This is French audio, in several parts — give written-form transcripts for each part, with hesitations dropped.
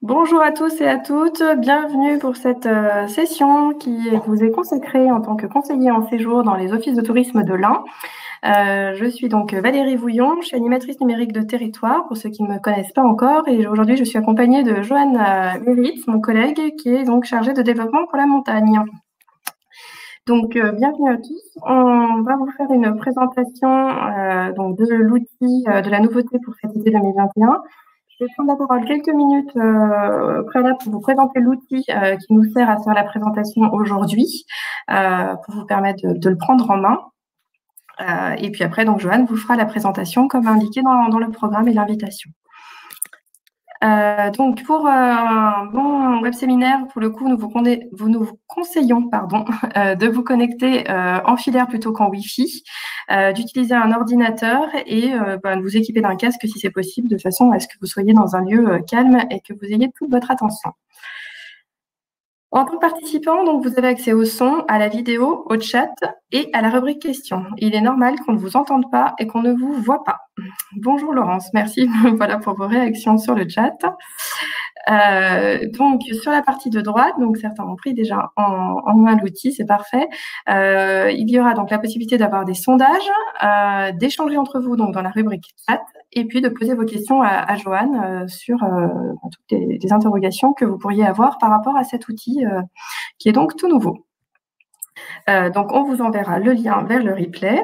Bonjour à tous et à toutes, bienvenue pour cette session qui vous est consacrée en tant que conseiller en séjour dans les offices de tourisme de l'Ain. Je suis donc Valérie Vouillon, je suis animatrice numérique de territoire pour ceux qui ne me connaissent pas encore, et aujourd'hui je suis accompagnée de Johan Meritz, mon collègue, qui est donc chargé de développement pour la montagne. Donc bienvenue à tous. On va vous faire une présentation donc de l'outil, de la nouveauté pour cet été 2021. Je vais prendre la parole quelques minutes préalables pour vous présenter l'outil qui nous sert à faire la présentation aujourd'hui, pour vous permettre de le prendre en main. Et puis après, donc Johan vous fera la présentation comme indiqué dans le programme et l'invitation. Donc pour un bon web séminaire, pour le coup, nous vous conseillons de vous connecter en filaire plutôt qu'en Wi-Fi, d'utiliser un ordinateur et de vous équiper d'un casque si c'est possible, de façon à ce que vous soyez dans un lieu calme et que vous ayez toute votre attention. En tant que participant, donc, vous avez accès au son, à la vidéo, au chat et à la rubrique questions. Il est normal qu'on ne vous entende pas et qu'on ne vous voit pas. Bonjour Laurence, merci voilà, pour vos réactions sur le chat. Donc sur la partie de droite, donc certains ont pris déjà en main l'outil, c'est parfait. Il y aura donc la possibilité d'avoir des sondages, d'échanger entre vous donc dans la rubrique chat, et puis de poser vos questions à Johan sur toutes les interrogations que vous pourriez avoir par rapport à cet outil qui est donc tout nouveau. Donc, on vous enverra le lien vers le replay.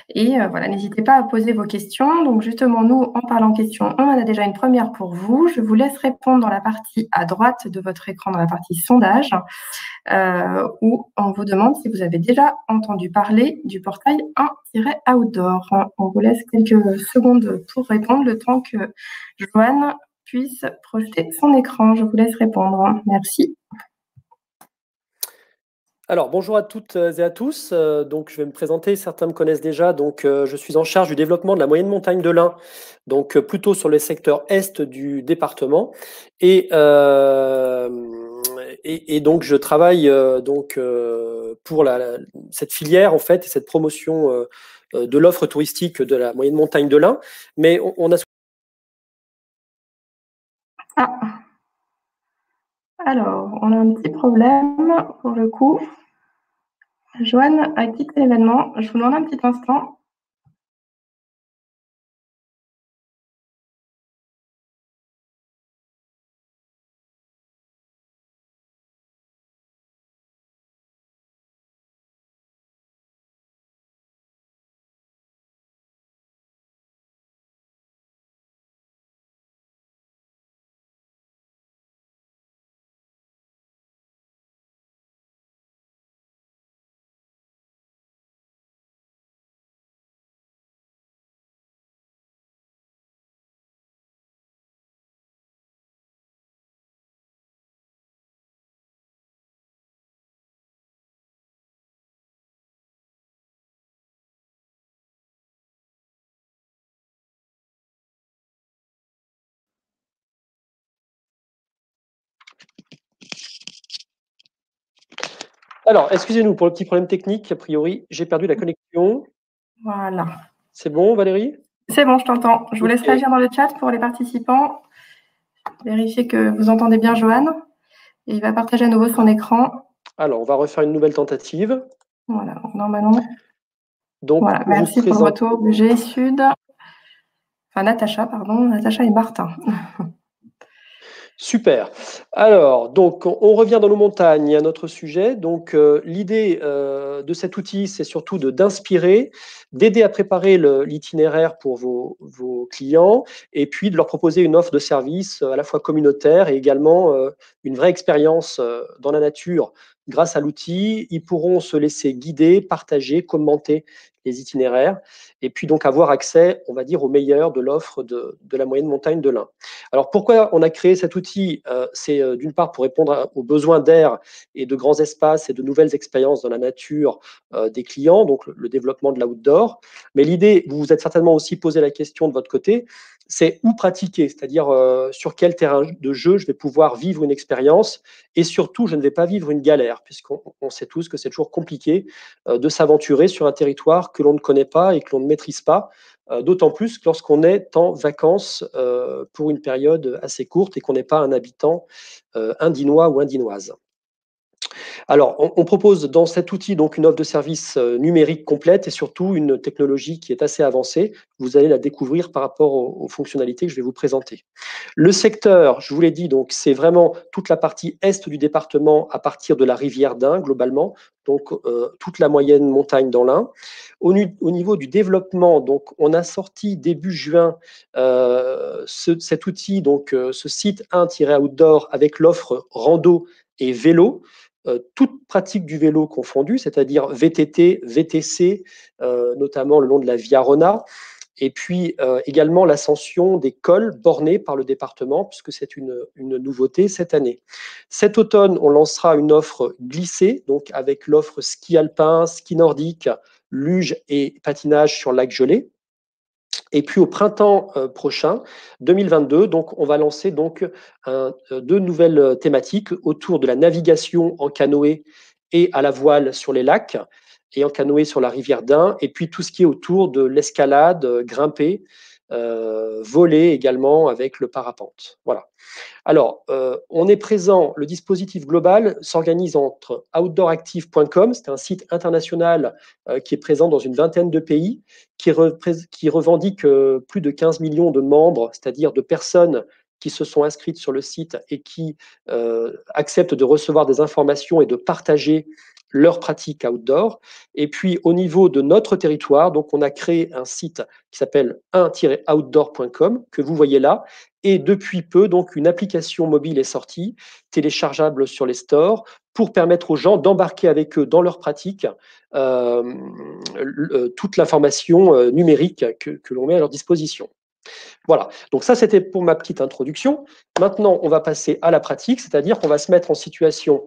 Et voilà, n'hésitez pas à poser vos questions. Donc, justement, nous, en parlant questions, on en a déjà une première pour vous. Je vous laisse répondre dans la partie à droite de votre écran, dans la partie sondage, où on vous demande si vous avez déjà entendu parler du portail 1-outdoor. On vous laisse quelques secondes pour répondre, le temps que Johan puisse projeter son écran. Je vous laisse répondre. Merci. Alors, bonjour à toutes et à tous. Donc, je vais me présenter. Certains me connaissent déjà. Donc, je suis en charge du développement de la moyenne montagne de l'Ain, donc plutôt sur le secteur est du département. Et donc, je travaille pour cette filière en fait et cette promotion de l'offre touristique de la moyenne montagne de l'Ain. Mais on a. Alors, on a un petit problème pour le coup. Johan a quitté l'événement. Je vous demande un petit instant. Alors, excusez-nous pour le petit problème technique. A priori, j'ai perdu la connexion. Voilà. C'est bon, Valérie? C'est bon, je t'entends. Je vous laisse réagir dans le chat pour les participants. Vérifiez que vous entendez bien Johan. Et il va partager à nouveau son écran. Alors, on va refaire une nouvelle tentative. Voilà, normalement. Donc, voilà, merci pour le retour de G Sud. Enfin, Natacha, pardon. Natacha et Martin. Super. Alors, donc, on revient dans nos montagnes à notre sujet. Donc, l'idée de cet outil, c'est surtout d'inspirer, d'aider à préparer l'itinéraire pour vos clients et puis de leur proposer une offre de service à la fois communautaire et également une vraie expérience dans la nature. Grâce à l'outil, ils pourront se laisser guider, partager, commenter les itinéraires et puis donc avoir accès, on va dire, au meilleur de l'offre de la moyenne montagne de l'Ain. Alors, pourquoi on a créé cet outil? C'est d'une part pour répondre aux besoins d'air et de grands espaces et de nouvelles expériences dans la nature des clients, donc le développement de l'outdoor. Mais l'idée, vous vous êtes certainement aussi posé la question de votre côté, c'est où pratiquer, c'est-à-dire sur quel terrain de jeu je vais pouvoir vivre une expérience et surtout, je ne vais pas vivre une galère, puisqu'on sait tous que c'est toujours compliqué de s'aventurer sur un territoire que l'on ne connaît pas et que l'on ne maîtrise pas. d'autant plus lorsqu'on est en vacances pour une période assez courte et qu'on n'est pas un habitant indinois ou indinoise. Alors, on propose dans cet outil donc une offre de service numérique complète et surtout une technologie qui est assez avancée. Vous allez la découvrir par rapport aux fonctionnalités que je vais vous présenter. Le secteur, je vous l'ai dit, donc c'est vraiment toute la partie est du département à partir de la rivière d'Ain globalement, donc toute la moyenne montagne dans l'Ain. Au niveau du développement, donc on a sorti début juin cet outil, donc ce site 1-outdoor avec l'offre rando et vélo. Toute pratique du vélo confondue, c'est-à-dire VTT, VTC, notamment le long de la Via Rona, et puis également l'ascension des cols bornés par le département, puisque c'est une nouveauté cette année. Cet automne, on lancera une offre glissée, donc avec l'offre ski alpin, ski nordique, luge et patinage sur lac gelé. Et puis au printemps prochain, 2022, donc on va lancer donc deux nouvelles thématiques autour de la navigation en canoë et à la voile sur les lacs et en canoë sur la rivière d'Ain, et puis tout ce qui est autour de l'escalade, grimper, voler également avec le parapente. Voilà. Alors, on est présent, le dispositif global s'organise entre outdooractive.com, c'est un site international qui est présent dans une vingtaine de pays, qui revendique plus de 15 millions de membres, c'est-à-dire de personnes qui se sont inscrites sur le site et qui acceptent de recevoir des informations et de partager leurs pratiques outdoor. Et puis, au niveau de notre territoire, donc on a créé un site qui s'appelle 1-outdoor.com, que vous voyez là. Et depuis peu, donc, une application mobile est sortie, téléchargeable sur les stores, pour permettre aux gens d'embarquer avec eux dans leur pratique toute l'information numérique que l'on met à leur disposition. Voilà, donc ça c'était pour ma petite introduction. Maintenant, on va passer à la pratique, c'est-à-dire qu'on va se mettre en situation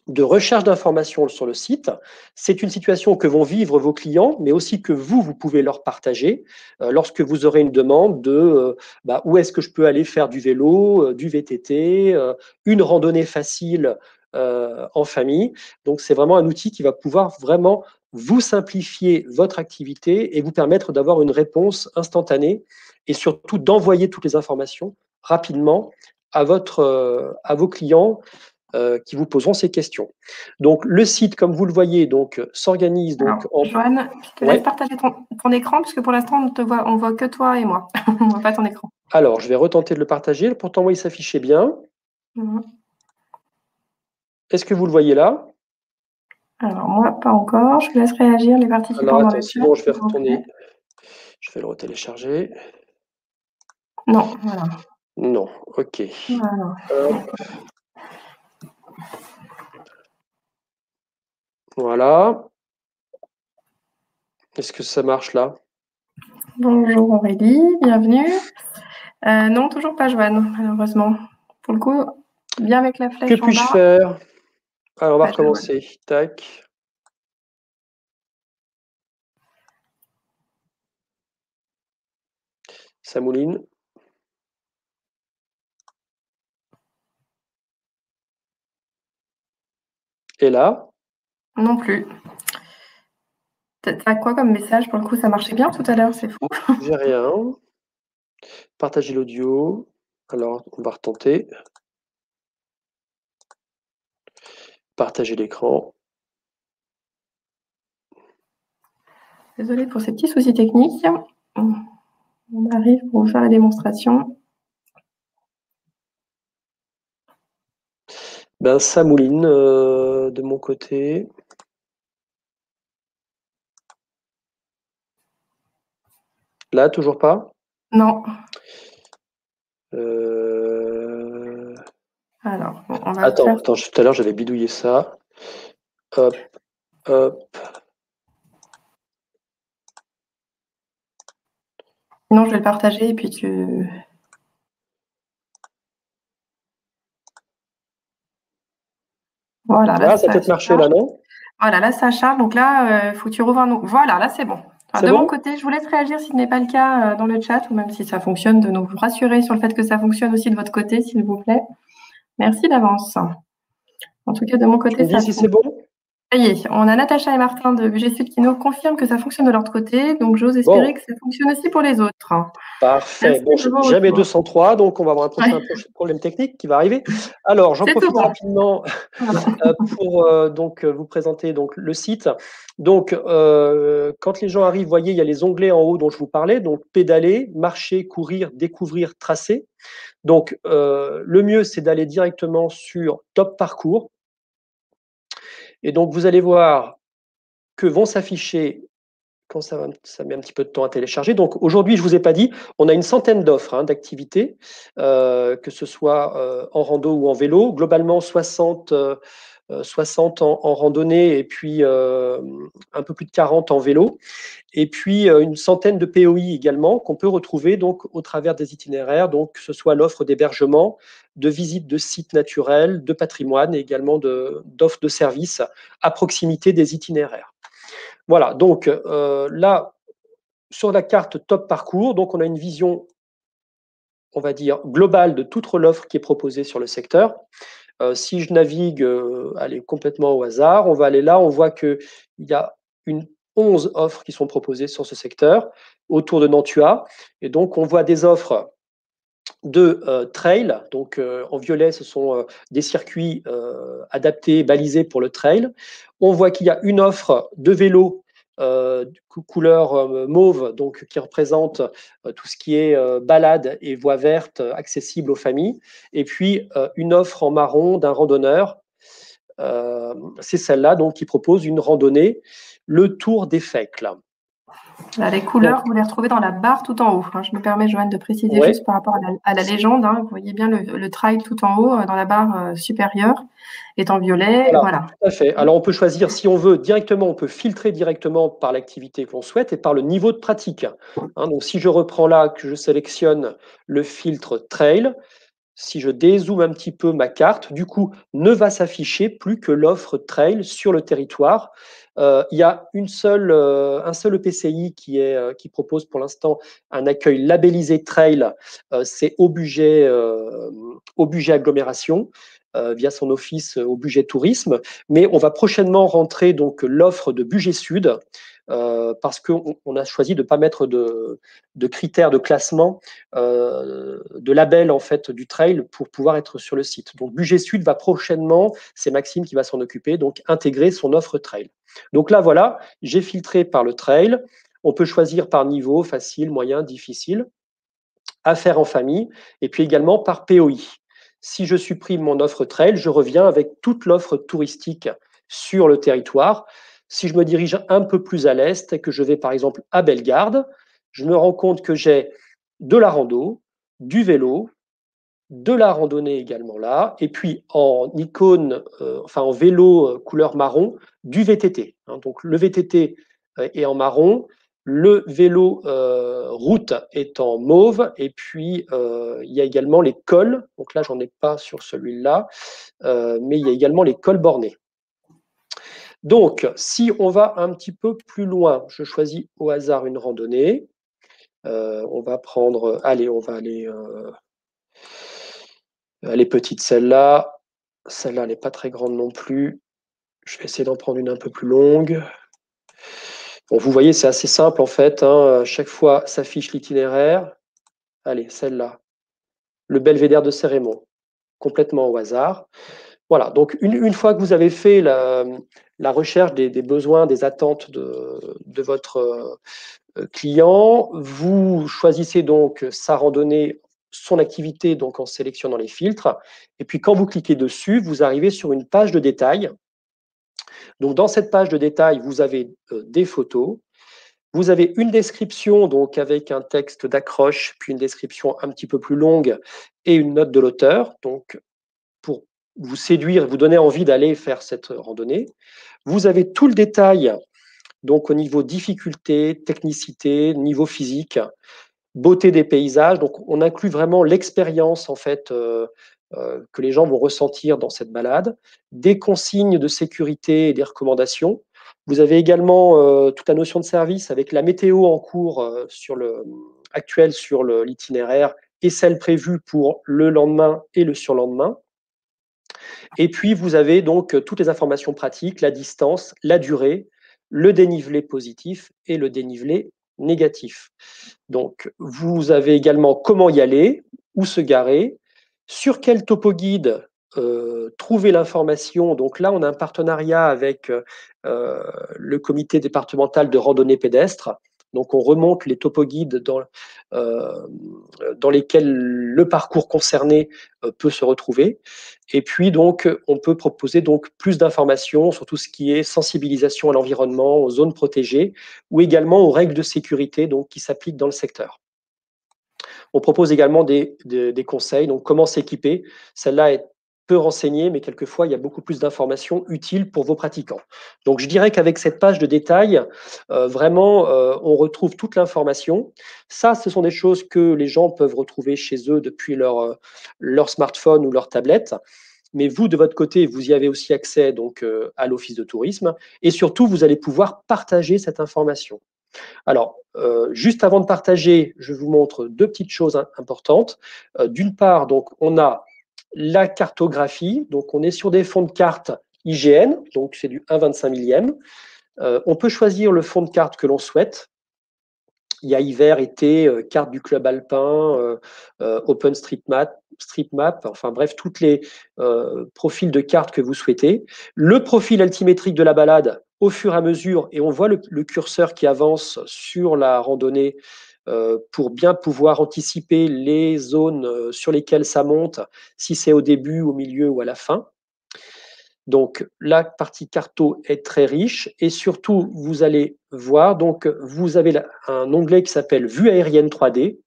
de recherche d'informations sur le site. C'est une situation que vont vivre vos clients, mais aussi que vous pouvez leur partager lorsque vous aurez une demande de où est-ce que je peux aller faire du vélo, du VTT, une randonnée facile en famille. Donc, c'est vraiment un outil qui va pouvoir vraiment vous simplifier votre activité et vous permettre d'avoir une réponse instantanée et surtout d'envoyer toutes les informations rapidement à vos clients qui vous poseront ces questions. Donc, le site, comme vous le voyez, s'organise. Joanne, je te laisse partager ton écran, parce que pour l'instant, on voit que toi et moi. On ne voit pas ton écran. Alors, je vais retenter de le partager. Pourtant, moi, il s'affichait bien. Est-ce que vous le voyez là? Alors, moi, pas encore. Je vous laisse réagir, les participants. Alors, attends, sinon, je vais retourner. Je vais le retélécharger. Non, voilà. Non, ok. Voilà. Voilà. Est-ce que ça marche là? Bonjour Aurélie, bienvenue. Non, toujours pas Joanne, malheureusement. Pour le coup, bien avec la flèche. Que puis-je faire? Alors, on va recommencer. Tac. Ça mouline. Et là? Non plus. T'as quoi comme message? Pour le coup, ça marchait bien tout à l'heure, c'est fou. J'ai rien. Partager l'audio. Alors, on va retenter. Partager l'écran. Désolée pour ces petits soucis techniques. On arrive pour vous faire la démonstration. Ben, ça mouline de mon côté. Là, toujours pas? Non. Alors, on va attends, tout à l'heure, j'avais bidouillé ça. Hop, hop. Sinon, je vais le partager et puis tu... Voilà. Là, ça a peut-être marché là, non? Voilà, là, ça charge. Donc là, il faut que tu rouvres un autre. Voilà, là, c'est bon. Enfin, de mon côté, je vous laisse réagir si ce n'est pas le cas dans le chat, ou même si ça fonctionne, de nous rassurer sur le fait que ça fonctionne aussi de votre côté, s'il vous plaît. Merci d'avance. En tout cas, de mon côté, tu me dis si c'est bon? Ça y est, on a Natacha et Martin de Budget Sud qui nous confirment que ça fonctionne de leur côté, donc j'ose espérer que ça fonctionne aussi pour les autres. Parfait. Merci Bon, de vos jamais retours. 203, donc on va avoir un prochain Ouais, problème technique qui va arriver. Alors, j'en c'est tout profite bon. rapidement Voilà. pour vous présenter donc le site. Donc, quand les gens arrivent, vous voyez, il y a les onglets en haut dont je vous parlais, donc pédaler, marcher, courir, découvrir, tracer. Donc, le mieux, c'est d'aller directement sur Top Parcours. Et donc, vous allez voir que vont s'afficher quand ça met un petit peu de temps à télécharger. Donc aujourd'hui, je ne vous ai pas dit, on a une centaine d'offres d'activités, que ce soit en rando ou en vélo. Globalement, 60 en randonnée et puis un peu plus de 40 en vélo. Et puis une centaine de POI également qu'on peut retrouver donc au travers des itinéraires, donc que ce soit l'offre d'hébergement, de visite de sites naturels, de patrimoine et également d'offres de services à proximité des itinéraires. Voilà, donc là, sur la carte Top Parcours, donc on a une vision, on va dire, globale de toute l'offre qui est proposée sur le secteur. Si je navigue allez, complètement au hasard, on va aller là, on voit qu'il y a 11 offres qui sont proposées sur ce secteur autour de Nantua. Et donc, on voit des offres de trail. Donc, en violet, ce sont des circuits adaptés, balisés pour le trail. On voit qu'il y a une offre de vélo couleur mauve, donc qui représente tout ce qui est balade et voies vertes accessibles aux familles. Et puis, une offre en marron d'un randonneur. C'est celle-là, donc, qui propose une randonnée, le Tour des Fècles. Là, les Donc, couleurs, vous les retrouvez dans la barre tout en haut. Je me permets, Joanne, de préciser ouais, juste par rapport à la légende. Vous voyez bien le trail tout en haut, dans la barre supérieure, est en violet. voilà, Voilà. tout à fait. Alors, on peut choisir, si on veut, directement, on peut filtrer directement par l'activité qu'on souhaite et par le niveau de pratique. Donc, si je reprends là, que je sélectionne le filtre trail, si je dézoome un petit peu ma carte, du coup, ne va s'afficher plus que l'offre trail sur le territoire. Il y a un seul EPCI qui propose pour l'instant un accueil labellisé trail, c'est au budget agglomération. Via son office au budget tourisme, mais on va prochainement rentrer donc l'offre de budget sud parce qu'on a choisi de ne pas mettre de critères de classement de label en fait du trail pour pouvoir être sur le site. Donc Budget Sud va prochainement, c'est Maxime qui va s'en occuper, donc intégrer son offre trail. Donc là voilà, j'ai filtré par le trail. On peut choisir par niveau, facile, moyen, difficile, à faire en famille, et puis également par POI. Si je supprime mon offre trail, je reviens avec toute l'offre touristique sur le territoire. Si je me dirige un peu plus à l'est et que je vais par exemple à Bellegarde, je me rends compte que j'ai de la rando, du vélo, de la randonnée également là, et puis en icône, enfin en vélo couleur marron, du VTT. Donc le VTT est en marron, le vélo route est en mauve, et puis il y a également les cols. Donc là, j'en ai pas sur celui-là, mais il y a également les cols bornés. Donc, si on va un petit peu plus loin, je choisis au hasard une randonnée. On va prendre, allez, on va aller. Elle est petite celle-là. Celle-là, elle n'est pas très grande non plus. Je vais essayer d'en prendre une un peu plus longue. Bon, vous voyez, c'est assez simple en fait. Chaque fois s'affiche l'itinéraire. Allez, celle-là. Le belvédère de Cérémon. Complètement au hasard. Voilà, donc une fois que vous avez fait la recherche des besoins, des attentes de votre client, vous choisissez donc sa randonnée, son activité, donc en sélectionnant les filtres. Et puis quand vous cliquez dessus, vous arrivez sur une page de détail. Donc dans cette page de détail, vous avez des photos. Vous avez une description donc avec un texte d'accroche, puis une description un petit peu plus longue et une note de l'auteur, donc pour vous séduire et vous donner envie d'aller faire cette randonnée. Vous avez tout le détail donc au niveau difficulté, technicité, niveau physique, beauté des paysages. Donc on inclut vraiment l'expérience en fait que les gens vont ressentir dans cette balade, des consignes de sécurité et des recommandations. Vous avez également toute la notion de service avec la météo en cours actuelle sur l'itinéraire et celle prévue pour le lendemain et le surlendemain. Et puis, vous avez donc toutes les informations pratiques, la distance, la durée, le dénivelé positif et le dénivelé négatif. Donc, vous avez également comment y aller, où se garer, sur quel topo-guide trouver l'information. Donc là, on a un partenariat avec le comité départemental de randonnée pédestre. Donc, on remonte les topo-guides dans lesquels le parcours concerné peut se retrouver. Et puis, donc, on peut proposer donc plus d'informations sur tout ce qui est sensibilisation à l'environnement, aux zones protégées, ou également aux règles de sécurité donc, qui s'appliquent dans le secteur. On propose également des conseils, donc comment s'équiper. Celle-là est peu renseignée, mais quelquefois, il y a beaucoup plus d'informations utiles pour vos pratiquants. Donc, je dirais qu'avec cette page de détail, vraiment, on retrouve toute l'information. Ça, ce sont des choses que les gens peuvent retrouver chez eux depuis leur smartphone ou leur tablette. Mais vous, de votre côté, vous y avez aussi accès donc, à l'Office de tourisme. Et surtout, vous allez pouvoir partager cette information. Alors, juste avant de partager, je vous montre deux petites choses importantes. D'une part, donc, on a la cartographie. Donc, on est sur des fonds de carte IGN, donc c'est du 1/25 millième. On peut choisir le fond de carte que l'on souhaite. Il y a hiver, été, carte du club alpin, OpenStreetMap, enfin bref, toutes les profils de cartes que vous souhaitez. Le profil altimétrique de la balade au fur et à mesure, et on voit le curseur qui avance sur la randonnée pour bien pouvoir anticiper les zones sur lesquelles ça monte, si c'est au début, au milieu ou à la fin. Donc, la partie carto est très riche et surtout, vous allez voir, donc, vous avez un onglet qui s'appelle Vue aérienne 3D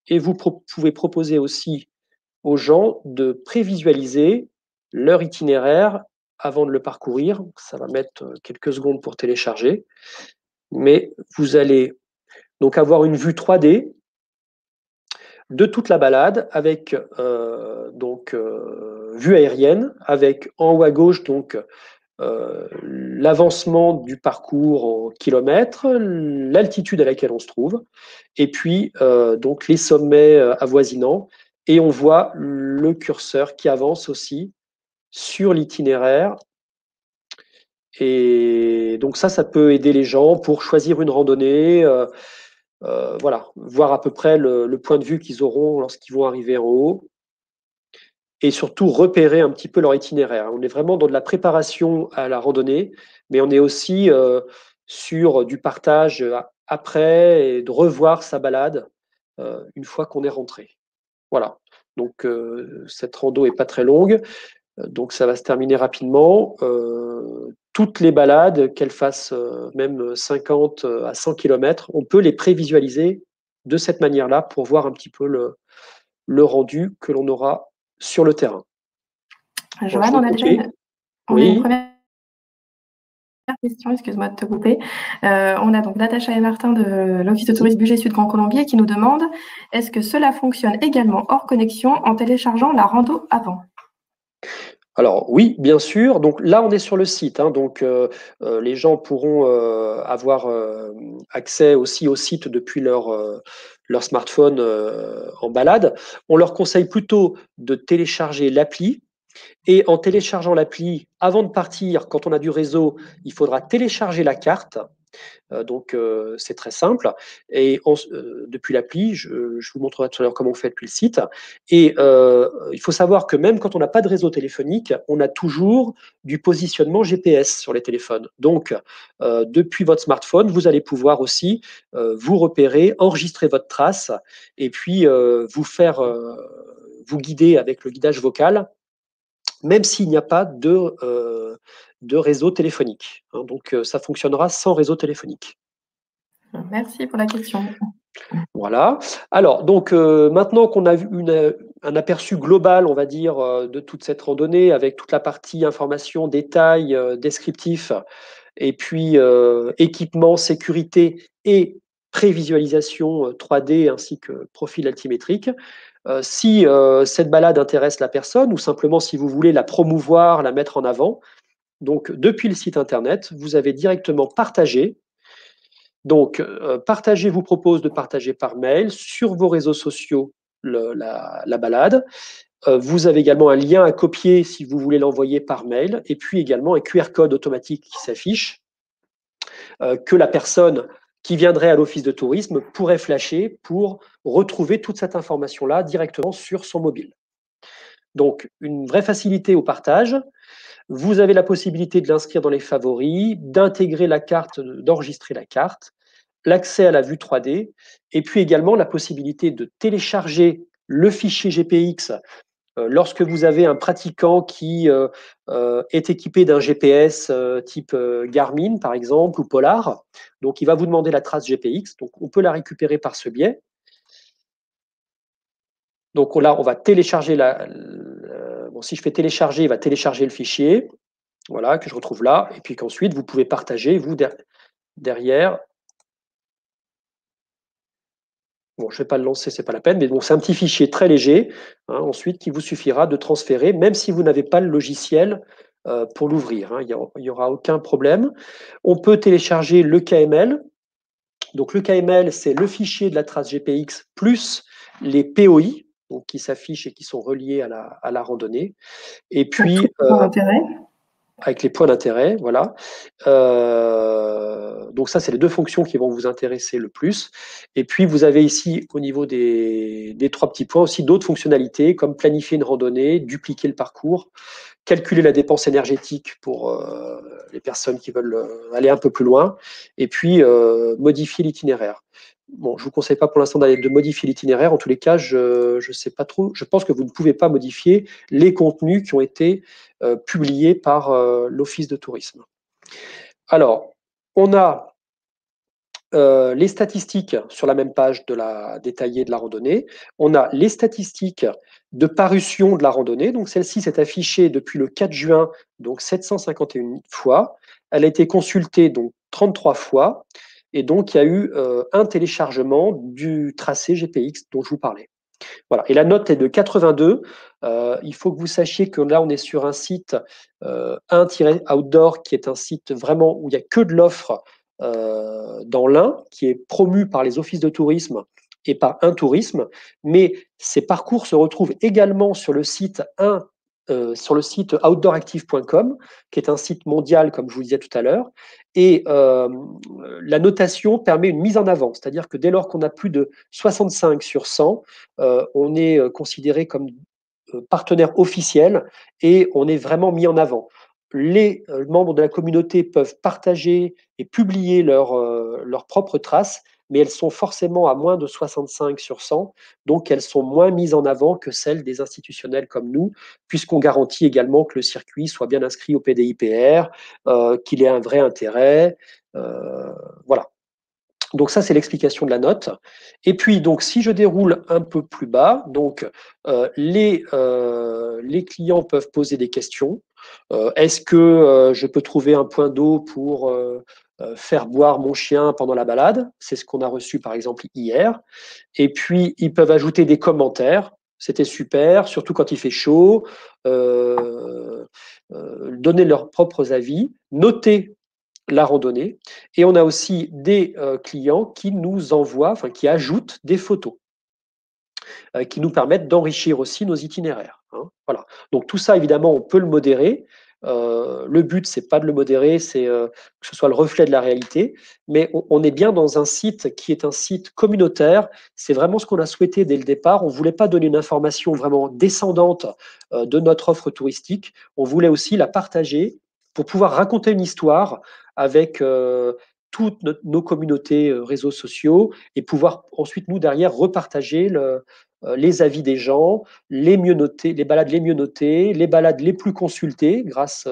et vous pouvez proposer aussi aux gens de prévisualiser leur itinéraire avant de le parcourir. Ça va mettre quelques secondes pour télécharger, mais vous allez donc avoir une vue 3D de toute la balade avec vue aérienne, avec en haut à gauche donc l'avancement du parcours en kilomètres, l'altitude à laquelle on se trouve, et puis donc les sommets avoisinants, et on voit le curseur qui avance aussi sur l'itinéraire. Et donc ça peut aider les gens pour choisir une randonnée, voilà, voir à peu près le point de vue qu'ils auront lorsqu'ils vont arriver en haut. Et surtout repérer un petit peu leur itinéraire. On est vraiment dans de la préparation à la randonnée, mais on est aussi sur du partage après et de revoir sa balade une fois qu'on est rentré. Voilà. Donc cette rando est pas très longue, donc ça va se terminer rapidement. Toutes les balades, qu'elles fassent même 50 à 100 km, on peut les prévisualiser de cette manière-là pour voir un petit peu le rendu que l'on aura sur le terrain. Joanne, on a déjà une première question, excuse-moi de te couper. On a donc Natacha et Martin de l'Office de tourisme Bugey Sud Grand Colombier qui nous demandent est-ce que cela fonctionne également hors connexion en téléchargeant la rando avant? Alors oui, bien sûr. Donc là, on est sur le site. Donc les gens pourront avoir accès aussi au site depuis leur smartphone en balade. On leur conseille plutôt de télécharger l'appli. Et en téléchargeant l'appli, avant de partir, quand on a du réseau, il faudra télécharger la carte. Donc, c'est très simple. Et depuis l'appli, je vous montrerai tout à l'heure comment on fait depuis le site. Et il faut savoir que même quand on n'a pas de réseau téléphonique, on a toujours du positionnement GPS sur les téléphones. Donc, depuis votre smartphone, vous allez pouvoir aussi vous repérer, enregistrer votre trace et puis vous guider avec le guidage vocal, même s'il n'y a pas de réseau téléphonique. Donc, ça fonctionnera sans réseau téléphonique. Merci pour la question. Voilà. Alors, donc, maintenant qu'on a vu un aperçu global, on va dire, de toute cette randonnée, avec toute la partie information, détails, descriptifs, et puis équipement, sécurité et prévisualisation 3D ainsi que profil altimétrique. Si cette balade intéresse la personne ou simplement si vous voulez la promouvoir, la mettre en avant, donc depuis le site internet, vous avez directement partagé. Donc, partager vous propose de partager par mail sur vos réseaux sociaux la balade. Vous avez également un lien à copier si vous voulez l'envoyer par mail, et puis également un QR code automatique qui s'affiche, que la personne qui viendrait à l'office de tourisme pourrait flasher pour retrouver toute cette information-là directement sur son mobile. Donc, une vraie facilité au partage. Vous avez la possibilité de l'inscrire dans les favoris, d'intégrer la carte, d'enregistrer la carte, l'accès à la vue 3D, et puis également la possibilité de télécharger le fichier GPX lorsque vous avez un pratiquant qui est équipé d'un GPS type Garmin, par exemple, ou Polar. Donc, il va vous demander la trace GPX. Donc, on peut la récupérer par ce biais. Donc là, on va télécharger bon, si je fais télécharger, il va télécharger le fichier, voilà, que je retrouve là, et puis qu'ensuite, vous pouvez partager, vous, derrière. Bon, je ne vais pas le lancer, ce n'est pas la peine, mais bon, c'est un petit fichier très léger, hein, ensuite, qui vous suffira de transférer, même si vous n'avez pas le logiciel pour l'ouvrir, hein, il n'y aura aucun problème. On peut télécharger le KML. Donc, le KML, c'est le fichier de la trace GPX plus les POI, donc, qui s'affichent et qui sont reliés à la randonnée. Et puis, avec les points d'intérêt, voilà. Donc ça, c'est les deux fonctions qui vont vous intéresser le plus. Et puis, vous avez ici, au niveau des 3 petits points, aussi d'autres fonctionnalités, comme planifier une randonnée, dupliquer le parcours, calculer la dépense énergétique pour les personnes qui veulent aller un peu plus loin, et puis modifier l'itinéraire. Bon, je ne vous conseille pas pour l'instant de modifier l'itinéraire. En tous les cas, je ne sais pas trop. Je pense que vous ne pouvez pas modifier les contenus qui ont été publiés par l'Office de tourisme. Alors, on a les statistiques sur la même page détaillée de la randonnée. On a les statistiques de parution de la randonnée. Donc, celle-ci s'est affichée depuis le 4 juin, donc 751 fois. Elle a été consultée donc 33 fois. Et donc, il y a eu un téléchargement du tracé GPX dont je vous parlais. Voilà. Et la note est de 82. Il faut que vous sachiez que là, on est sur un site 1-outdoor, qui est un site vraiment où il n'y a que de l'offre dans l'Ain, qui est promu par les offices de tourisme et par un tourisme. Mais ces parcours se retrouvent également sur le site outdooractive.com, qui est un site mondial, comme je vous le disais tout à l'heure. Et la notation permet une mise en avant, c'est-à-dire que dès lors qu'on a plus de 65 sur 100, on est considéré comme partenaire officiel et on est vraiment mis en avant. Les membres de la communauté peuvent partager et publier leurs propres traces, mais elles sont forcément à moins de 65 sur 100, donc elles sont moins mises en avant que celles des institutionnels comme nous, puisqu'on garantit également que le circuit soit bien inscrit au PDIPR, qu'il ait un vrai intérêt. Voilà. Donc ça, c'est l'explication de la note. Et puis, donc, si je déroule un peu plus bas, donc les clients peuvent poser des questions. Est-ce que je peux trouver un point d'eau pour faire boire mon chien pendant la balade? C'est ce qu'on a reçu, par exemple, hier. Et puis, ils peuvent ajouter des commentaires. C'était super, surtout quand il fait chaud. Donner leurs propres avis, noter la randonnée. Et on a aussi des clients qui nous envoient, enfin qui ajoutent des photos, qui nous permettent d'enrichir aussi nos itinéraires. Hein, voilà. Donc tout ça, évidemment, on peut le modérer. Le but, c'est pas de le modérer, c'est que ce soit le reflet de la réalité. Mais on est bien dans un site qui est un site communautaire. C'est vraiment ce qu'on a souhaité dès le départ. On voulait pas donner une information vraiment descendante de notre offre touristique. On voulait aussi la partager pour pouvoir raconter une histoire avec toutes nos communautés réseaux sociaux et pouvoir ensuite, nous, derrière, repartager les avis des gens, les mieux notés, les balades les mieux notées, les balades les plus consultées grâce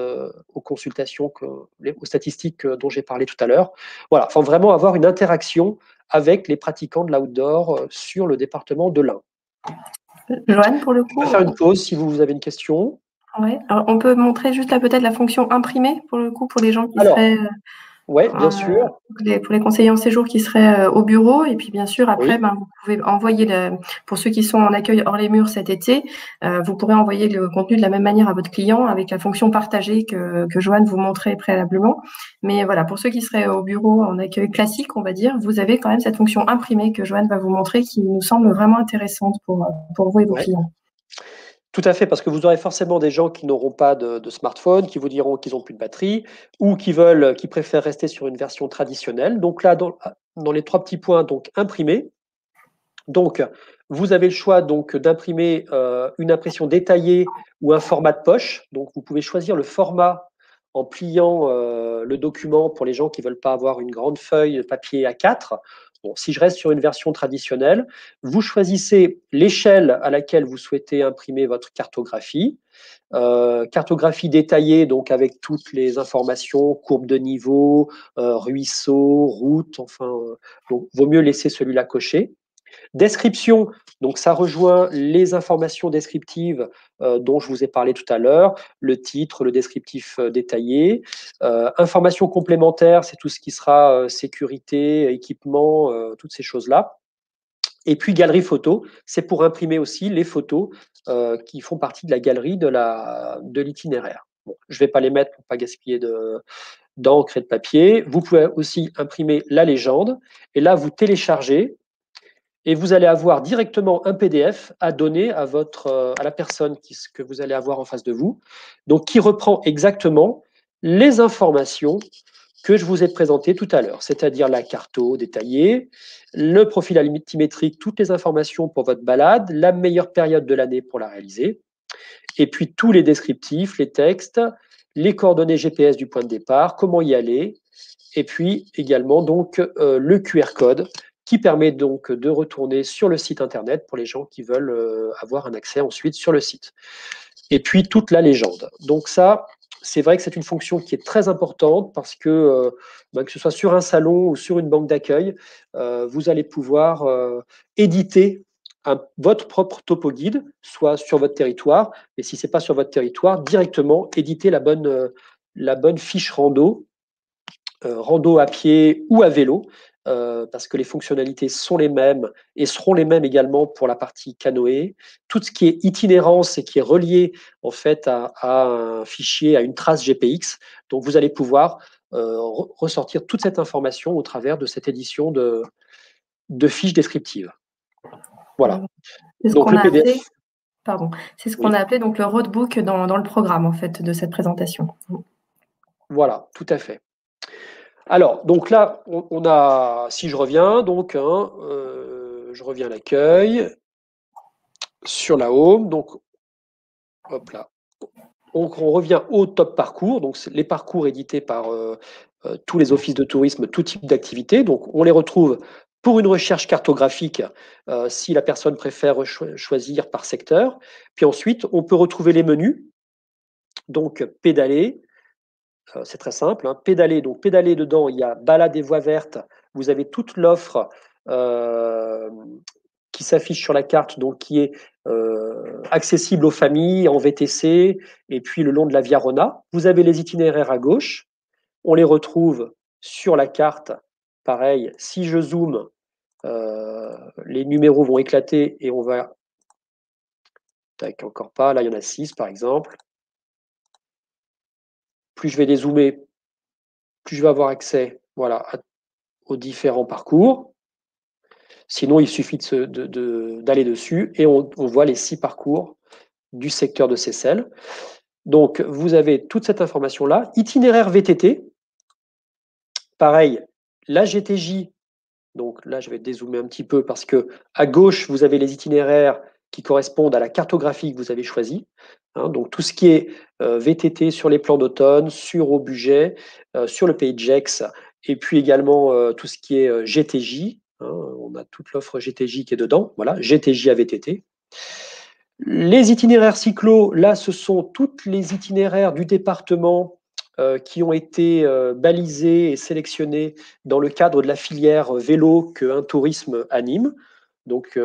aux consultations, aux statistiques dont j'ai parlé tout à l'heure. Voilà, enfin vraiment avoir une interaction avec les pratiquants de l'outdoor sur le département de l'Ain. Joanne, pour le coup. On va faire une pause si vous avez une question. Ouais. Alors, on peut montrer juste là peut-être la fonction imprimée pour le coup pour les gens qui seraient. Oui, bien sûr. Pour les conseillers en séjour qui seraient au bureau. Et puis, bien sûr, après, vous pouvez envoyer, pour ceux qui sont en accueil hors les murs cet été, vous pourrez envoyer le contenu de la même manière à votre client avec la fonction partagée que Joanne vous montrait préalablement. Mais voilà, pour ceux qui seraient au bureau en accueil classique, on va dire, vous avez quand même cette fonction imprimée que Joanne va vous montrer qui nous semble vraiment intéressante pour vous et vos clients. Tout à fait, parce que vous aurez forcément des gens qui n'auront pas de smartphone, qui vous diront qu'ils n'ont plus de batterie, ou qui préfèrent rester sur une version traditionnelle. Donc là, dans les 3 petits points, donc imprimer. Donc, vous avez le choix donc d'imprimer une impression détaillée ou un format de poche. Donc, vous pouvez choisir le format en pliant le document pour les gens qui ne veulent pas avoir une grande feuille de papier A4. Bon, si je reste sur une version traditionnelle, vous choisissez l'échelle à laquelle vous souhaitez imprimer votre cartographie. Cartographie détaillée, donc avec toutes les informations, courbes de niveau, ruisseaux, routes, enfin, donc, vaut mieux laisser celui-là coché. Description, donc ça rejoint les informations descriptives dont je vous ai parlé tout à l'heure, le titre, le descriptif détaillé. Informations complémentaires, c'est tout ce qui sera sécurité, équipement, toutes ces choses-là. Et puis galerie photo, c'est pour imprimer aussi les photos qui font partie de la galerie de l'itinéraire. Bon, je ne vais pas les mettre pour ne pas gaspiller d'encre et de papier. Vous pouvez aussi imprimer la légende. Et là, vous téléchargez et vous allez avoir directement un PDF à donner à la personne que vous allez avoir en face de vous, donc qui reprend exactement les informations que je vous ai présentées tout à l'heure, c'est-à-dire la carto détaillée, le profil altimétrique, toutes les informations pour votre balade, la meilleure période de l'année pour la réaliser, et puis tous les descriptifs, les textes, les coordonnées GPS du point de départ, comment y aller, et puis également donc le QR code qui permet donc de retourner sur le site internet pour les gens qui veulent avoir un accès ensuite sur le site. Et puis toute la légende. Donc ça, c'est vrai que c'est une fonction qui est très importante parce que ce soit sur un salon ou sur une banque d'accueil, vous allez pouvoir éditer votre propre topo guide, soit sur votre territoire, et si ce n'est pas sur votre territoire, directement éditer la bonne fiche rando à pied ou à vélo, parce que les fonctionnalités sont les mêmes et seront les mêmes également pour la partie canoë. Tout ce qui est itinérance et qui est relié en fait à un fichier, à une trace GPX. Donc vous allez pouvoir ressortir toute cette information au travers de cette édition de fiches descriptives. Voilà. C'est ce Donc qu'on le a PDF. appelé, pardon, c'est ce qu'on a appelé donc le roadbook dans le programme en fait de cette présentation. Voilà, tout à fait. Alors, donc là, si je reviens, donc, je reviens à l'accueil, sur la home, donc, hop là. Donc, on revient au top parcours, donc les parcours édités par tous les offices de tourisme, tout type d'activité. Donc, on les retrouve pour une recherche cartographique, si la personne préfère choisir par secteur. Puis ensuite, on peut retrouver les menus. Donc, pédaler, c'est très simple. Pédaler, donc pédaler dedans, il y a balade et voies vertes. Vous avez toute l'offre qui s'affiche sur la carte, donc qui est accessible aux familles en VTC et puis le long de la Via Rona. Vous avez les itinéraires à gauche. On les retrouve sur la carte. Pareil, si je zoome, les numéros vont éclater et on va. Tac, encore pas. Là, il y en a 6 par exemple. Plus je vais dézoomer, plus je vais avoir accès aux différents parcours. Sinon, il suffit d'aller dessus et on voit les 6 parcours du secteur de Seyssel. Donc, vous avez toute cette information-là. Itinéraire VTT, pareil, la GTJ, donc là, je vais dézoomer un petit peu parce que à gauche, vous avez les itinéraires qui correspondent à la cartographie que vous avez choisie. Donc, tout ce qui est VTT sur les plans d'automne, sur au budget, sur le pays de Gex, et puis également tout ce qui est GTJ. On a toute l'offre GTJ qui est dedans. Voilà, GTJ à VTT. Les itinéraires cyclo, là, ce sont tous les itinéraires du département qui ont été balisés et sélectionnés dans le cadre de la filière vélo qu'un tourisme anime. Donc,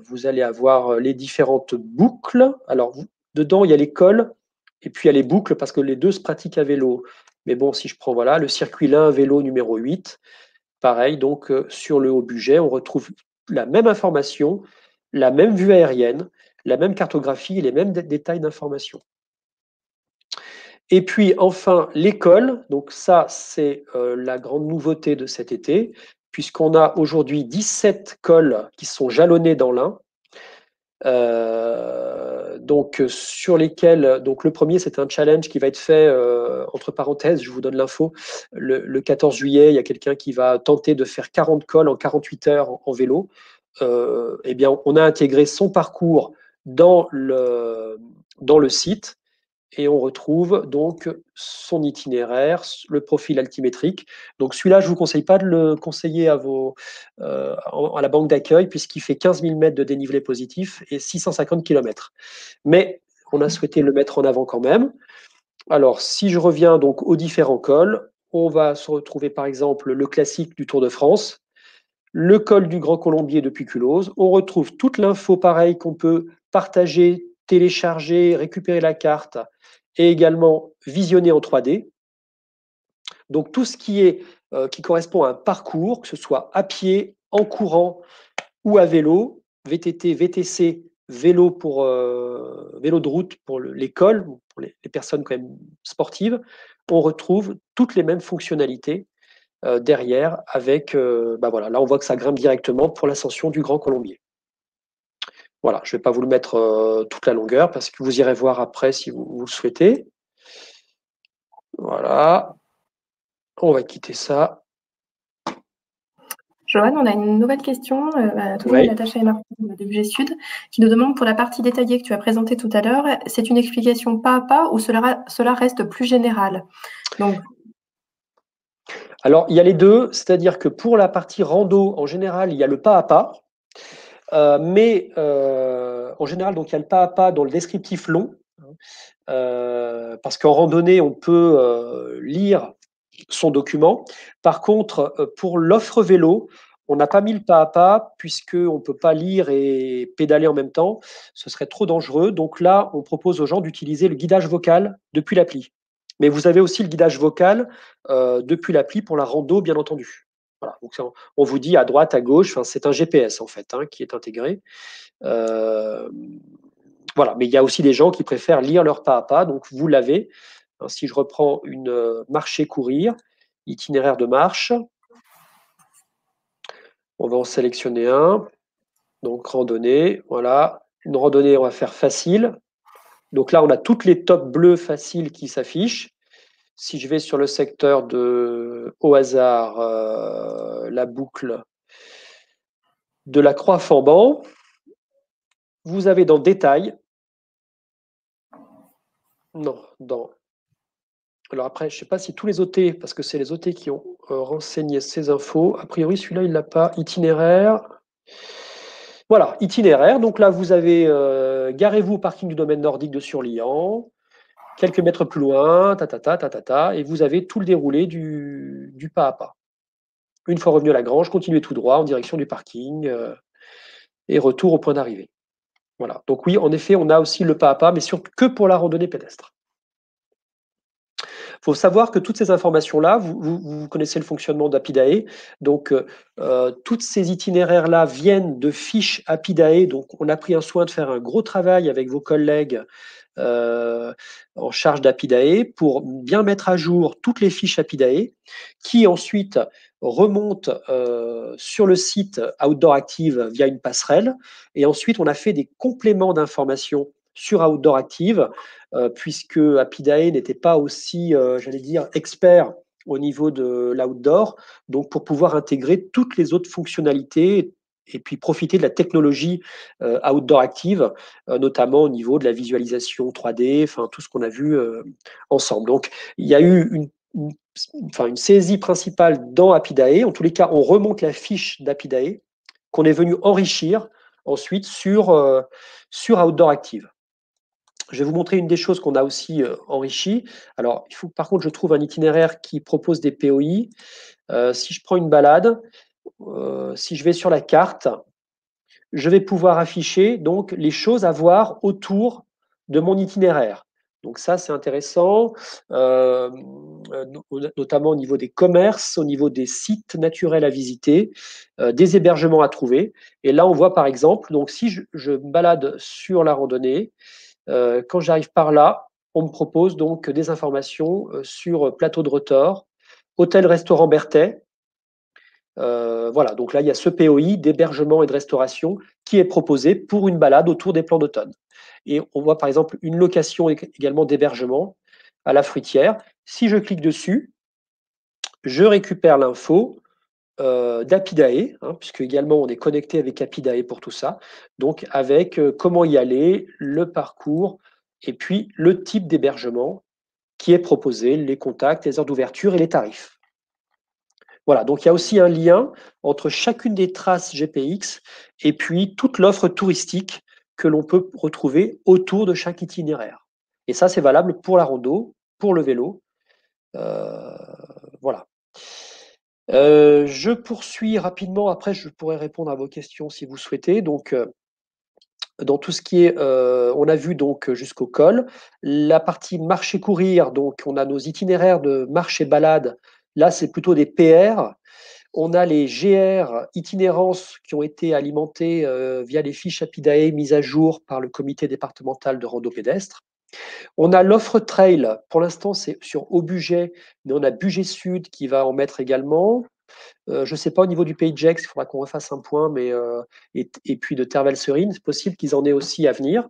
vous allez avoir les différentes boucles. Alors, dedans, il y a les cols et puis il y a les boucles parce que les deux se pratiquent à vélo. Mais bon, si je prends le circuit lin vélo numéro 8, pareil, donc sur le haut budget, on retrouve la même information, la même vue aérienne, la même cartographie et les mêmes détails d'information. Et puis enfin, l'école, donc ça c'est la grande nouveauté de cet été, puisqu'on a aujourd'hui 17 cols qui sont jalonnés dans l'Ain, donc sur lesquels, donc le premier, c'est un challenge qui va être fait, entre parenthèses, je vous donne l'info, le 14 juillet, il y a quelqu'un qui va tenter de faire 40 cols en 48 heures en vélo. Eh bien, on a intégré son parcours dans le site et on retrouve donc son itinéraire, le profil altimétrique. Donc celui-là, je ne vous conseille pas de le conseiller à la banque d'accueil puisqu'il fait 15 000 mètres de dénivelé positif et 650 km. Mais on a souhaité le mettre en avant quand même. Alors, si je reviens donc aux différents cols, on va se retrouver par exemple le classique du Tour de France, le col du Grand Colombier depuis Culose. On retrouve toute l'info pareil qu'on peut partager, télécharger, récupérer la carte et également visionner en 3D. Donc tout ce qui correspond à un parcours, que ce soit à pied, en courant ou à vélo, VTT, VTC, vélo vélo de route pour l'école, pour les personnes quand même sportives, on retrouve toutes les mêmes fonctionnalités derrière avec, voilà, là on voit que ça grimpe directement pour l'ascension du Grand Colombier. Voilà, je ne vais pas vous le mettre toute la longueur parce que vous irez voir après si vous le souhaitez. Voilà, on va quitter ça. Johan, on a une nouvelle question, toujours de Oui. Natacha Emartin de UG Sud, qui nous demande pour la partie détaillée que tu as présentée tout à l'heure, c'est une explication pas à pas ou cela reste plus général? Donc, Alors, il y a les deux, c'est-à-dire que pour la partie rando, en général, il y a le pas à pas, mais en général, donc, il y a le pas à pas dans le descriptif long, parce qu'en randonnée, on peut lire son document. Par contre, pour l'offre vélo, on n'a pas mis le pas à pas puisqu'on ne peut pas lire et pédaler en même temps. Ce serait trop dangereux. Donc là, on propose aux gens d'utiliser le guidage vocal depuis l'appli. Mais vous avez aussi le guidage vocal depuis l'appli pour la rando, bien entendu. Voilà. Donc on vous dit à droite, à gauche. Enfin, c'est un GPS en fait qui est intégré. Voilà. Mais il y a aussi des gens qui préfèrent lire leur pas à pas. Donc vous l'avez. Si je reprends une marcher-courir, itinéraire de marche, on va en sélectionner un. Donc randonnée, voilà. Une randonnée, on va faire facile. Donc là, on a toutes les tops bleus faciles qui s'affichent. Si je vais sur le secteur au hasard, la boucle de la Croix-Famban, vous avez dans Détail, non, alors après, je ne sais pas si tous les OT, parce que c'est les OT qui ont renseigné ces infos. A priori, celui-là, il ne l'a pas. Itinéraire. Voilà, itinéraire. Donc là, vous avez garez-vous au parking du domaine nordique de Surlian, quelques mètres plus loin, et vous avez tout le déroulé du pas à pas. Une fois revenu à la grange, continuez tout droit en direction du parking et retour au point d'arrivée. Voilà. Donc oui, en effet, on a aussi le pas à pas, mais surtout que pour la randonnée pédestre. Il faut savoir que toutes ces informations-là, vous connaissez le fonctionnement d'Apidae. Donc, tous ces itinéraires-là viennent de fiches Apidae. Donc, on a pris un soin de faire un gros travail avec vos collègues en charge d'Apidae pour bien mettre à jour toutes les fiches Apidae qui ensuite remontent sur le site Outdoor Active via une passerelle. Et ensuite, on a fait des compléments d'informations sur Outdoor Active, puisque Apidae n'était pas aussi, j'allais dire, expert au niveau de l'outdoor, donc pour pouvoir intégrer toutes les autres fonctionnalités et puis profiter de la technologie Outdoor Active, notamment au niveau de la visualisation 3D, enfin tout ce qu'on a vu ensemble. Donc il y a eu une saisie principale dans Apidae. En tous les cas, on remonte la fiche d'Apidae qu'on est venu enrichir ensuite sur Outdoor Active. Je vais vous montrer une des choses qu'on a aussi enrichi. Alors, il faut par contre, je trouve un itinéraire qui propose des POI. Si je prends une balade, si je vais sur la carte, je vais pouvoir afficher donc les choses à voir autour de mon itinéraire. Donc ça, c'est intéressant, notamment au niveau des commerces, au niveau des sites naturels à visiter, des hébergements à trouver. Et là, on voit par exemple, donc si je me balade sur la randonnée, quand j'arrive par là, on me propose donc des informations sur Plateau de Retors, hôtel-restaurant Berthet, Voilà, donc là, il y a ce POI d'hébergement et de restauration qui est proposé pour une balade autour des plans d'automne. Et on voit par exemple une location également d'hébergement à la Fruitière. Si je clique dessus, je récupère l'info d'Apidae, puisque également on est connecté avec Apidae pour tout ça, donc avec comment y aller, le parcours, et puis le type d'hébergement qui est proposé, les contacts, les heures d'ouverture et les tarifs. Voilà, donc il y a aussi un lien entre chacune des traces GPX et puis toute l'offre touristique que l'on peut retrouver autour de chaque itinéraire. Et ça, c'est valable pour la rando, pour le vélo. Voilà. Je poursuis rapidement, après je pourrai répondre à vos questions si vous souhaitez. Donc, dans tout ce qui est, on a vu donc jusqu'au col. La partie marche et courir, donc on a nos itinéraires de marche et balade. Là, c'est plutôt des PR. On a les GR itinérances qui ont été alimentés via les fiches Apidae mises à jour par le comité départemental de rando pédestre. On a l'offre trail. Pour l'instant, c'est sur Haut Bugey, mais on a Bugey Sud qui va en mettre également. Je ne sais pas au niveau du Pays de Gex, il faudra qu'on refasse un point, mais et puis de Tervel-Serine, c'est possible qu'ils en aient aussi à venir.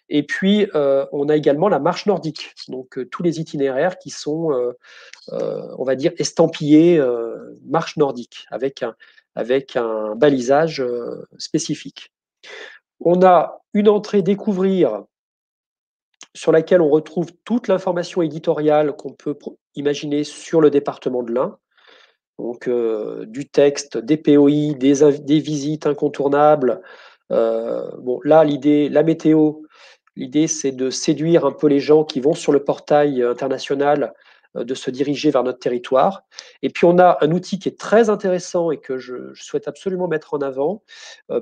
Et puis on a également la marche nordique, donc tous les itinéraires qui sont, on va dire, estampillés marche nordique avec un balisage spécifique. On a une entrée découvrir sur laquelle on retrouve toute l'information éditoriale qu'on peut imaginer sur le département de l'Ain. Donc, du texte, des POI, des visites incontournables. Bon, là, la météo, l'idée, c'est de séduire un peu les gens qui vont sur le portail international, de se diriger vers notre territoire. Et puis, on a un outil qui est très intéressant et que je souhaite absolument mettre en avant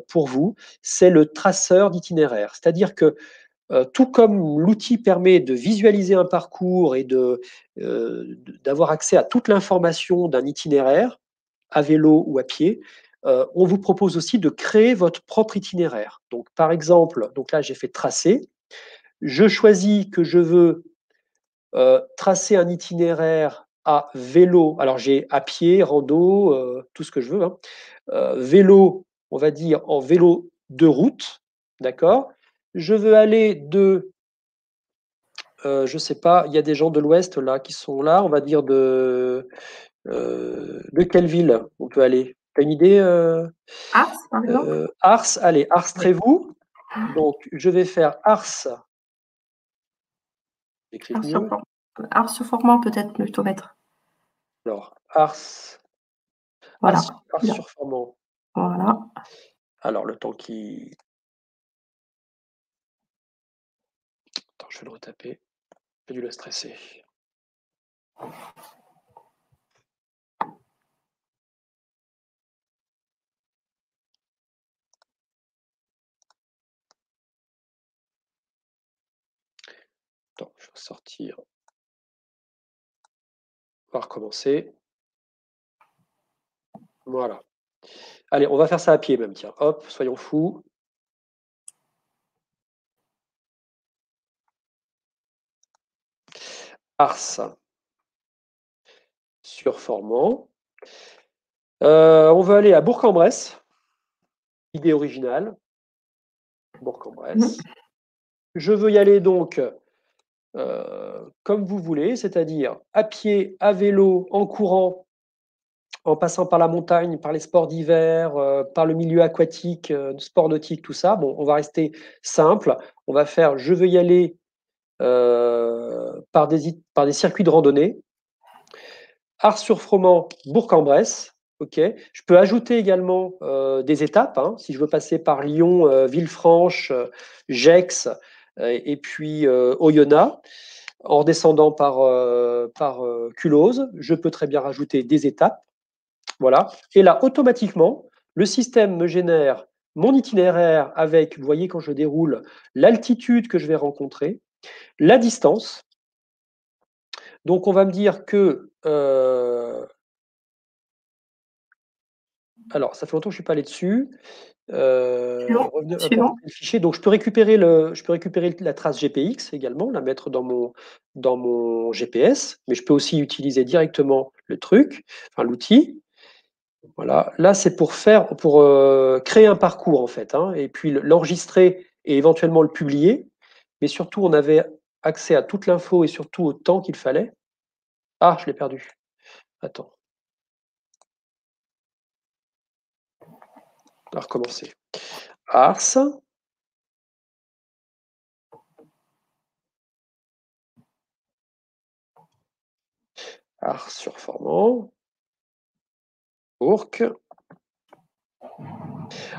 pour vous, c'est le traceur d'itinéraire. C'est-à-dire que tout comme l'outil permet de visualiser un parcours et d'avoir accès à toute l'information d'un itinéraire, à vélo ou à pied, on vous propose aussi de créer votre propre itinéraire. Donc, par exemple, donc là, j'ai fait tracer. Je choisis que je veux tracer un itinéraire à vélo. Alors, j'ai à pied, rando, tout ce que je veux. Vélo, on va dire en vélo de route, d'accord. Je veux aller je sais pas, il y a des gens de l'Ouest là qui sont là, on va dire de quelle ville on peut aller? Tu as une idée Ars, par exemple? Ars, allez, Oui. Ars-Trévoux. Donc je vais faire Ars, j'écris mieux. Ars sur Formant, peut-être plutôt mettre. Alors, Ars, Voilà. Ars sur Formant. Voilà. Alors, le temps qui. Attends, je vais le retaper. J'ai dû le stresser. Attends, je vais sortir. On va recommencer. Voilà. Allez, on va faire ça à pied même, tiens. Hop, soyons fous. Ars sur Formant. On va aller à Bourg-en-Bresse. Idée originale. Bourg-en-Bresse. Je veux y aller donc comme vous voulez, c'est-à-dire à pied, à vélo, en courant, en passant par la montagne, par les sports d'hiver, par le milieu aquatique, sport nautique, tout ça. Bon, on va rester simple. On va faire, je veux y aller par des circuits de randonnée. Ars-sur-Froment, Bourg-en-Bresse. Ok. Je peux ajouter également des étapes. Si je veux passer par Lyon, Villefranche, Gex et puis Oyonnax, en descendant par Culose, je peux très bien rajouter des étapes. Voilà. Et là, automatiquement, le système me génère mon itinéraire avec, vous voyez quand je déroule, l'altitude que je vais rencontrer, la distance. Donc, on va me dire que alors, ça fait longtemps que je ne suis pas allé dessus. Suivant. Le fichier. Donc, je peux récupérer la trace GPX également, la mettre dans mon GPS, mais je peux aussi utiliser directement le truc, enfin l'outil. Voilà, là c'est pour créer un parcours en fait, hein, et puis l'enregistrer et éventuellement le publier. Mais surtout, on avait accès à toute l'info et surtout au temps qu'il fallait. Ah, je l'ai perdu. Attends. On va recommencer. Ars. Ars surformant. Bourg.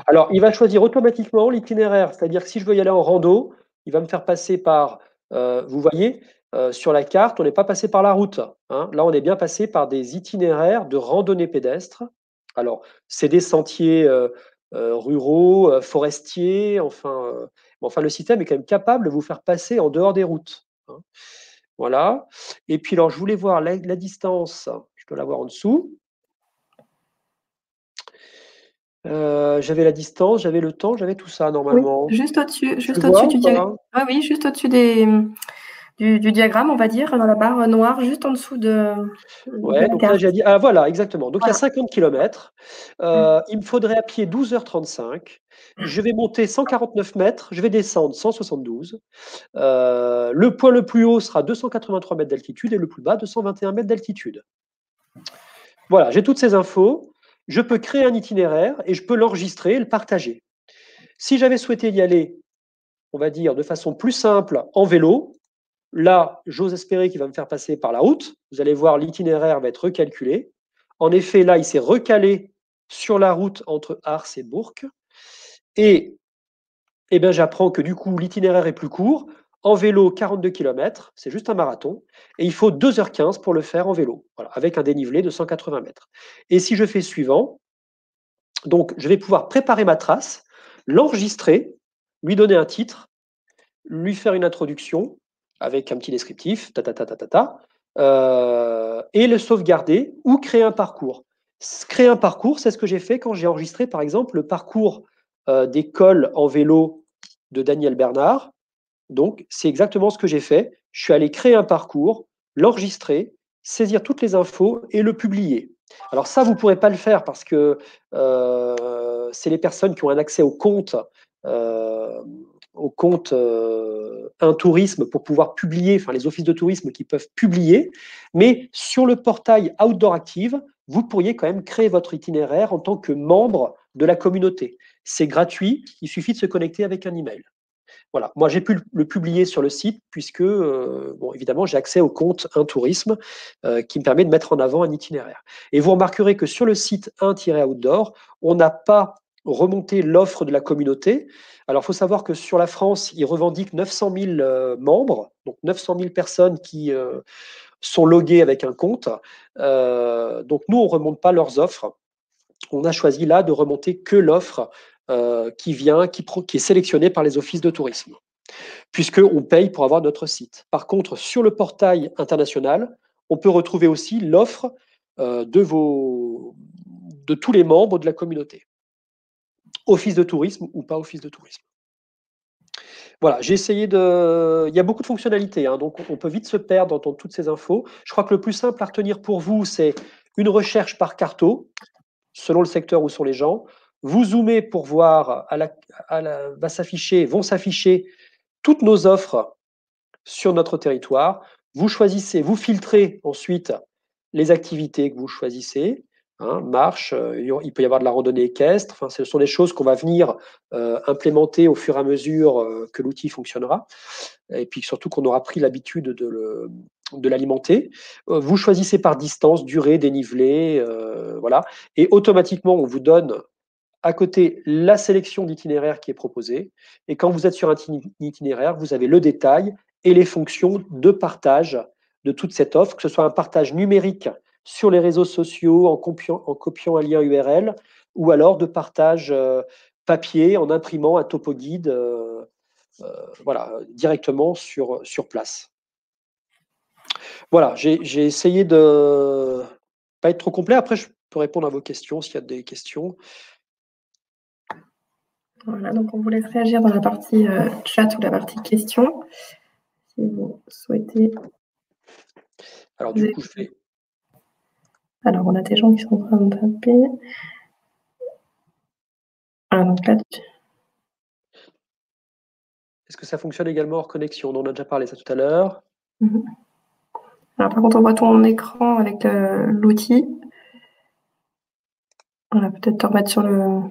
Alors, il va choisir automatiquement l'itinéraire, c'est-à-dire que si je veux y aller en rando, il va me faire passer par, vous voyez, sur la carte, on n'est pas passé par la route, hein. Là, on est bien passé par des itinéraires de randonnée pédestre. Alors, c'est des sentiers ruraux, forestiers, enfin, le système est quand même capable de vous faire passer en dehors des routes, hein. Voilà. Et puis, alors, je voulais voir la distance, je dois la voir en dessous. J'avais la distance, j'avais le temps, j'avais tout ça Oui, normalement. juste au-dessus Tu du vois, diagramme. Ah oui, juste au-dessus du diagramme, on va dire, dans la barre noire, juste en dessous de ouais, la donc là carte. j'ai dit, ah voilà, exactement. Donc il y a Voilà. 50 km. Il me faudrait à pied 12h35. Je vais monter 149 mètres, je vais descendre 172. Le point le plus haut sera 283 mètres d'altitude et le plus bas 221 mètres d'altitude. Voilà, j'ai toutes ces infos. Je peux créer un itinéraire et je peux l'enregistrer et le partager. Si j'avais souhaité y aller, on va dire, de façon plus simple en vélo, là, j'ose espérer qu'il va me faire passer par la route. Vous allez voir, l'itinéraire va être recalculé. En effet, là, il s'est recalé sur la route entre Ars et Bourg. Et eh bien, j'apprends que du coup, l'itinéraire est plus court. En vélo, 42 km, c'est juste un marathon. Et il faut 2h15 pour le faire en vélo, voilà, avec un dénivelé de 180 mètres. Et si je fais suivant, donc je vais pouvoir préparer ma trace, l'enregistrer, lui donner un titre, lui faire une introduction avec un petit descriptif, et le sauvegarder ou créer un parcours. Créer un parcours, c'est ce que j'ai fait quand j'ai enregistré, par exemple, le parcours des cols en vélo de Daniel Bernard. Donc, c'est exactement ce que j'ai fait. Je suis allé créer un parcours, l'enregistrer, saisir toutes les infos et le publier. Alors ça, vous ne pourrez pas le faire parce que c'est les personnes qui ont un accès euh, au compte Un Tourisme pour pouvoir publier, enfin les offices de tourisme qui peuvent publier. Mais sur le portail Outdoor Active, vous pourriez quand même créer votre itinéraire en tant que membre de la communauté. C'est gratuit, il suffit de se connecter avec un email. Voilà. Moi, j'ai pu le publier sur le site puisque, bon, évidemment, j'ai accès au compte Un Tourisme qui me permet de mettre en avant un itinéraire. Et vous remarquerez que sur le site 1-outdoor, on n'a pas remonté l'offre de la communauté. Alors, il faut savoir que sur la France, ils revendiquent 900 000 membres, donc 900 000 personnes qui sont loguées avec un compte. Donc, nous, on ne remonte pas leurs offres. On a choisi là de remonter que l'offre qui est sélectionnée par les offices de tourisme, puisqu'on paye pour avoir notre site. Par contre, sur le portail international, on peut retrouver aussi l'offre de tous les membres de la communauté, office de tourisme ou pas office de tourisme. Voilà, j'ai essayé de. Il y a beaucoup de fonctionnalités, hein, donc on peut vite se perdre dans toutes ces infos. Je crois que le plus simple à retenir pour vous, c'est une recherche par carto, selon le secteur où sont les gens. Vous zoomez pour voir, vont s'afficher toutes nos offres sur notre territoire. Vous choisissez, vous filtrez ensuite les activités que vous choisissez. Hein, marche, il peut y avoir de la randonnée équestre. Enfin, ce sont des choses qu'on va venir implémenter au fur et à mesure que l'outil fonctionnera. Et puis surtout qu'on aura pris l'habitude de l'alimenter. Vous choisissez par distance, durée, dénivelé, voilà. Et automatiquement, on vous donne à côté la sélection d'itinéraires qui est proposée. Et quand vous êtes sur un itinéraire, vous avez le détail et les fonctions de partage de toute cette offre, que ce soit un partage numérique sur les réseaux sociaux en copiant un lien URL ou alors de partage papier en imprimant un topo guide voilà, directement sur place. Voilà, j'ai essayé de pas être trop complet. Après, je peux répondre à vos questions s'il y a des questions. Voilà, donc on vous laisse réagir dans la partie chat ou la partie questions, si vous souhaitez. Alors du coup, je fais. Alors, on a des gens qui sont en train de taper. Ah, donc là, Est-ce que ça fonctionne également hors connexion? On en a déjà parlé ça tout à l'heure. Alors, par contre, on voit ton écran avec l'outil. On va peut-être te remettre sur le...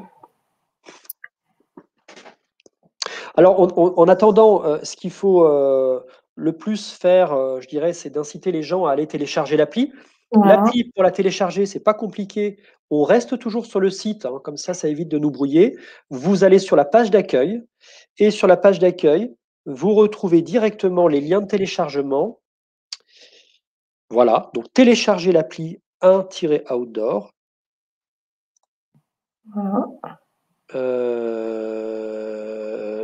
Alors, en attendant, ce qu'il faut le plus faire, je dirais, c'est d'inciter les gens à aller télécharger l'appli. Voilà. L'appli, pour la télécharger, c'est pas compliqué. On reste toujours sur le site, hein, comme ça évite de nous brouiller. Vous allez sur la page d'accueil et sur la page d'accueil, vous retrouvez directement les liens de téléchargement. Voilà, donc télécharger l'appli 1-outdoor. Voilà.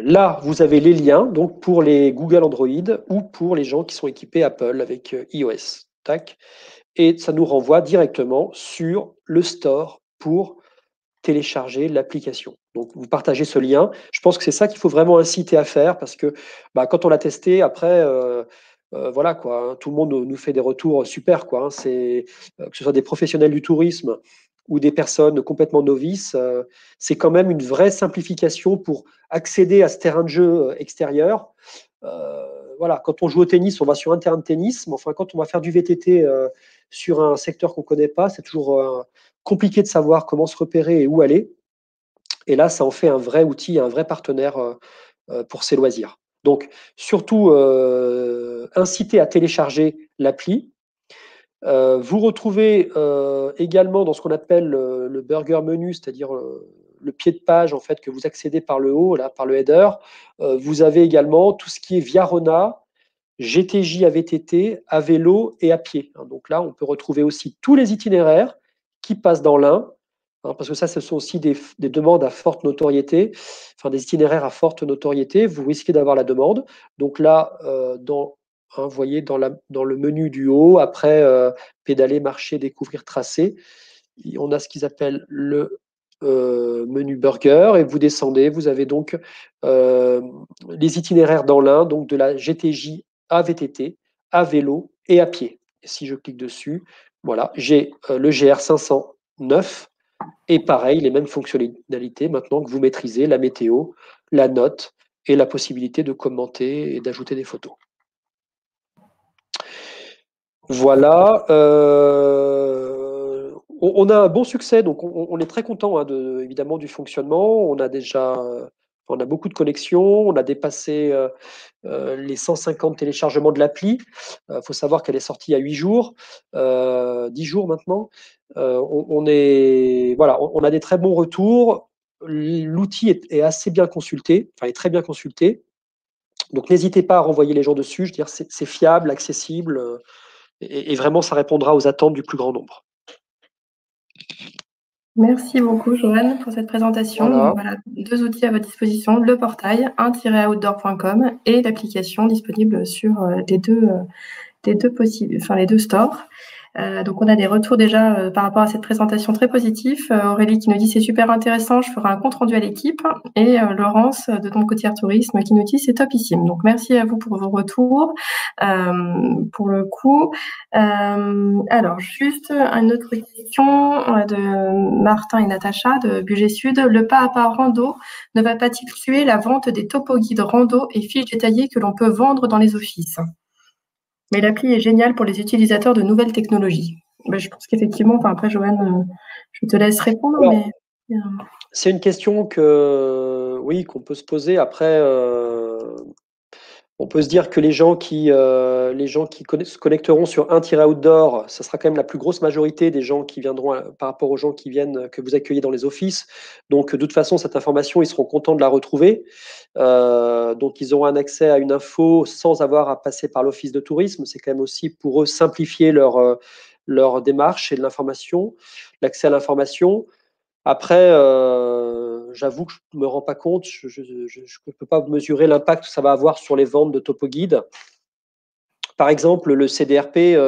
Là, vous avez les liens donc pour les Google Android ou pour les gens qui sont équipés Apple avec iOS. Tac. Et ça nous renvoie directement sur le store pour télécharger l'application. Donc, vous partagez ce lien. Je pense que c'est ça qu'il faut vraiment inciter à faire parce que quand on l'a testé, après, voilà quoi, hein, tout le monde nous fait des retours super quoi. Hein, que ce soit des professionnels du tourisme ou des personnes complètement novices, c'est quand même une vraie simplification pour accéder à ce terrain de jeu extérieur. Voilà, quand on joue au tennis, on va sur un terrain de tennis, mais enfin, quand on va faire du VTT sur un secteur qu'on ne connaît pas, c'est toujours compliqué de savoir comment se repérer et où aller. Et là, ça en fait un vrai outil, un vrai partenaire pour ses loisirs. Donc, surtout, inciter à télécharger l'appli. Vous retrouvez également dans ce qu'on appelle le burger menu, c'est-à-dire le pied de page en fait que vous accédez par le haut, là, par le header. Vous avez également tout ce qui est Viarona, GTJ à VTT, à vélo et à pied. Donc là, on peut retrouver aussi tous les itinéraires qui passent dans l'Ain, parce que ça, ce sont aussi des demandes à forte notoriété, enfin des itinéraires à forte notoriété. Vous risquez d'avoir la demande. Donc là, vous voyez dans le menu du haut, après pédaler, marcher, découvrir, tracer, on a ce qu'ils appellent le menu burger et vous descendez. Vous avez donc les itinéraires dans l'Ain, donc de la GTJ à VTT, à vélo et à pied. Et si je clique dessus, voilà, j'ai le GR 509 et pareil, les mêmes fonctionnalités maintenant que vous maîtrisez, la météo, la note et la possibilité de commenter et d'ajouter des photos. Voilà. On a un bon succès, donc on est très content évidemment du fonctionnement. On a beaucoup de connexions, on a dépassé les 150 téléchargements de l'appli. Il faut savoir qu'elle est sortie il y a 8 jours, 10 jours maintenant. On a des très bons retours. L'outil est assez bien consulté, enfin est très bien consulté. Donc n'hésitez pas à renvoyer les gens dessus. Je veux dire, c'est fiable, accessible, et vraiment ça répondra aux attentes du plus grand nombre. Merci beaucoup, Joanne, pour cette présentation. Voilà. Donc, voilà, 2 outils à votre disposition, le portail 1-outdoor.com et l'application disponible sur les deux stores. Donc, on a des retours déjà par rapport à cette présentation très positifs. Aurélie qui nous dit c'est super intéressant, je ferai un compte rendu à l'équipe. Et Laurence de Don Côtière Tourisme qui nous dit c'est topissime. Donc, merci à vous pour vos retours. Pour le coup, alors juste une autre question de Martin et Natacha de Budget Sud. Le pas à pas rando ne va pas-t-il tuer la vente des topo guides rando et fiches détaillées que l'on peut vendre dans les offices? Mais l'appli est géniale pour les utilisateurs de nouvelles technologies. Je pense qu'effectivement, après Joanne, je te laisse répondre. Alors, mais... c'est une question qu'on peut se poser. Après, on peut se dire que les gens qui se connecteront sur 1-outdoor, ça sera quand même la plus grosse majorité des gens qui viendront par rapport aux gens qui viennent, que vous accueillez dans les offices. Donc, de toute façon, cette information, ils seront contents de la retrouver. Donc, ils auront un accès à une info sans avoir à passer par l'office de tourisme. C'est quand même aussi pour eux simplifier leur démarche et de l'information, l'accès à l'information. Après, j'avoue que je ne me rends pas compte, je ne peux pas mesurer l'impact que ça va avoir sur les ventes de topo guides. Par exemple, le CDRP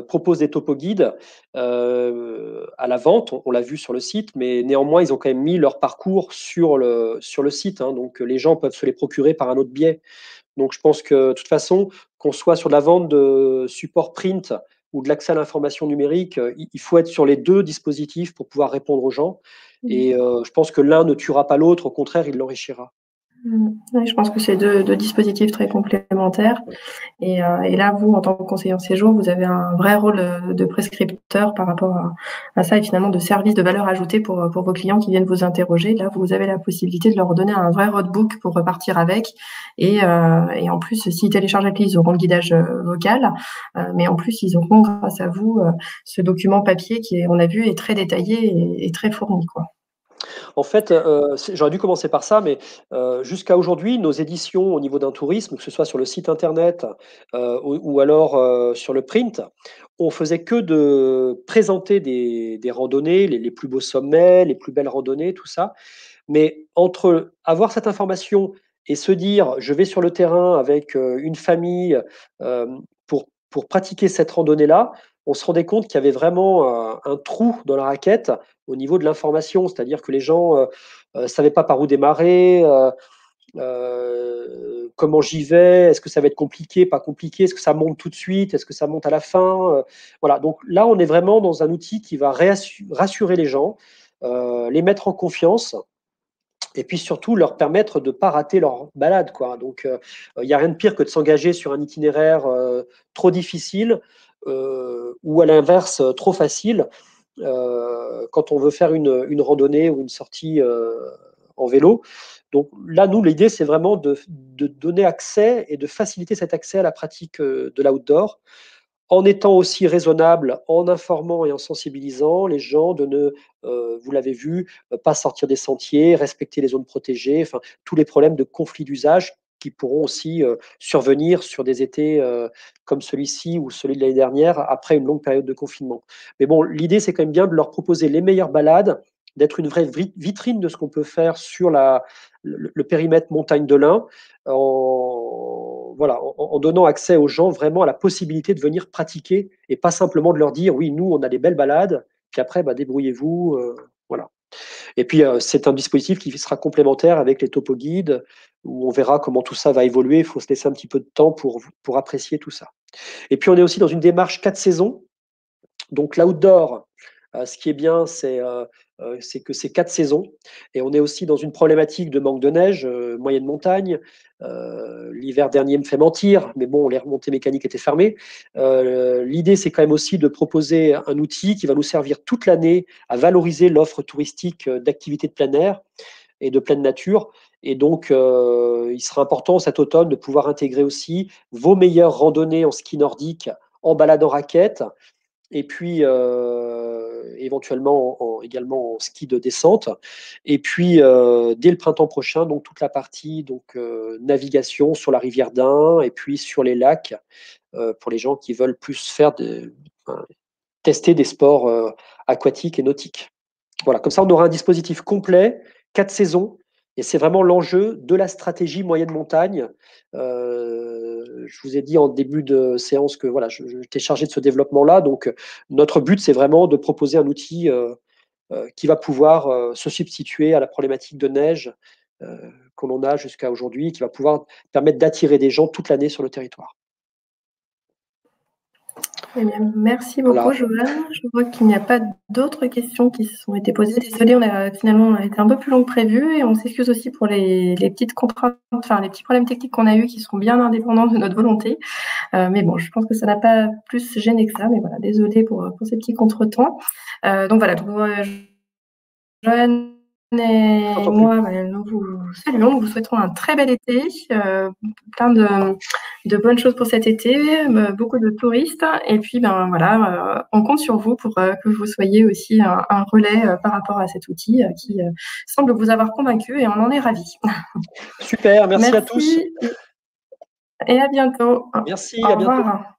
propose des topo guides à la vente, on l'a vu sur le site, mais néanmoins, ils ont quand même mis leur parcours sur le site, hein, donc les gens peuvent se les procurer par un autre biais. Donc je pense que de toute façon, qu'on soit sur de la vente de support print ou de l'accès à l'information numérique, il faut être sur les 2 dispositifs pour pouvoir répondre aux gens et je pense que l'un ne tuera pas l'autre, au contraire, il l'enrichira. Oui, je pense que c'est deux dispositifs très complémentaires. Et là, vous, en tant que conseiller en séjour, vous avez un vrai rôle de prescripteur par rapport à ça et finalement de service de valeur ajoutée pour vos clients qui viennent vous interroger. Là, vous avez la possibilité de leur donner un vrai roadbook pour repartir avec. Et en plus, s'ils téléchargent l'appli, ils auront le guidage vocal. Mais en plus, ils auront, grâce à vous, ce document papier qui, on a vu, est très détaillé et très fourni, quoi. En fait, j'aurais dû commencer par ça, mais jusqu'à aujourd'hui, nos éditions au niveau d'un tourisme, que ce soit sur le site internet ou alors sur le print, on faisait que de présenter des randonnées, les plus beaux sommets, les plus belles randonnées, tout ça. Mais entre avoir cette information et se dire, je vais sur le terrain avec une famille pour pratiquer cette randonnée-là, on se rendait compte qu'il y avait vraiment un trou dans la raquette au niveau de l'information, c'est-à-dire que les gens ne savaient pas par où démarrer, comment j'y vais, est-ce que ça va être compliqué, pas compliqué, est-ce que ça monte tout de suite, est-ce que ça monte à la fin, voilà. Donc là, on est vraiment dans un outil qui va rassurer les gens, les mettre en confiance et puis surtout leur permettre de ne pas rater leur balade, quoi. Donc, il n'y a rien de pire que de s'engager sur un itinéraire trop difficile ou à l'inverse trop facile quand on veut faire une randonnée ou une sortie en vélo. Donc là, nous, l'idée, c'est vraiment de donner accès et de faciliter cet accès à la pratique de l'outdoor en étant aussi raisonnable, en informant et en sensibilisant les gens de ne, vous l'avez vu, pas sortir des sentiers, respecter les zones protégées, enfin, tous les problèmes de conflit d'usage qui pourront aussi survenir sur des étés comme celui-ci ou celui de l'année dernière, après une longue période de confinement. Mais bon, l'idée, c'est quand même bien de leur proposer les meilleures balades, d'être une vraie vitrine de ce qu'on peut faire sur le périmètre montagne de l'Ain, voilà, en donnant accès aux gens vraiment à la possibilité de venir pratiquer et pas simplement de leur dire oui, nous, on a des belles balades, puis après, bah, débrouillez-vous. Voilà. Et puis, c'est un dispositif qui sera complémentaire avec les topo guides, où on verra comment tout ça va évoluer. Il faut se laisser un petit peu de temps pour apprécier tout ça. Et puis, on est aussi dans une démarche 4 saisons. Donc, l'outdoor, ce qui est bien, c'est que c'est 4 saisons. Et on est aussi dans une problématique de manque de neige, moyenne montagne. L'hiver dernier me fait mentir, mais bon, les remontées mécaniques étaient fermées. L'idée, c'est quand même aussi de proposer un outil qui va nous servir toute l'année à valoriser l'offre touristique d'activités de plein air et de pleine nature. Et donc, il sera important cet automne de pouvoir intégrer aussi vos meilleures randonnées en ski nordique en balade en raquette, et puis éventuellement également en ski de descente. Et puis dès le printemps prochain, donc toute la partie donc navigation sur la rivière d'Ain et puis sur les lacs pour les gens qui veulent plus faire tester des sports aquatiques et nautiques. Voilà, comme ça on aura un dispositif complet, 4 saisons. Et c'est vraiment l'enjeu de la stratégie moyenne montagne. Je vous ai dit en début de séance que voilà, j'étais chargé de ce développement-là. Donc, notre but, c'est vraiment de proposer un outil qui va pouvoir se substituer à la problématique de neige que l'on a jusqu'à aujourd'hui, qui va pouvoir permettre d'attirer des gens toute l'année sur le territoire. Eh bien, merci beaucoup, Voilà. Joanne. Je vois qu'il n'y a pas d'autres questions qui se sont été posées. Désolée, on a finalement été un peu plus long que prévu et on s'excuse aussi pour les petites contraintes, enfin les petits problèmes techniques qu'on a eus qui sont bien indépendants de notre volonté. Mais bon, je pense que ça n'a pas plus gêné que ça. Mais voilà, désolée pour ces petits contretemps. Donc voilà, Joanne et moi, nous vous saluons, nous vous souhaitons un très bel été, plein de bonnes choses pour cet été, beaucoup de touristes. Et puis, ben voilà, on compte sur vous pour que vous soyez aussi un relais par rapport à cet outil qui semble vous avoir convaincu et on en est ravis. Super, merci à tous. Et à bientôt. Merci, Au à bientôt. revoir.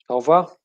Au revoir.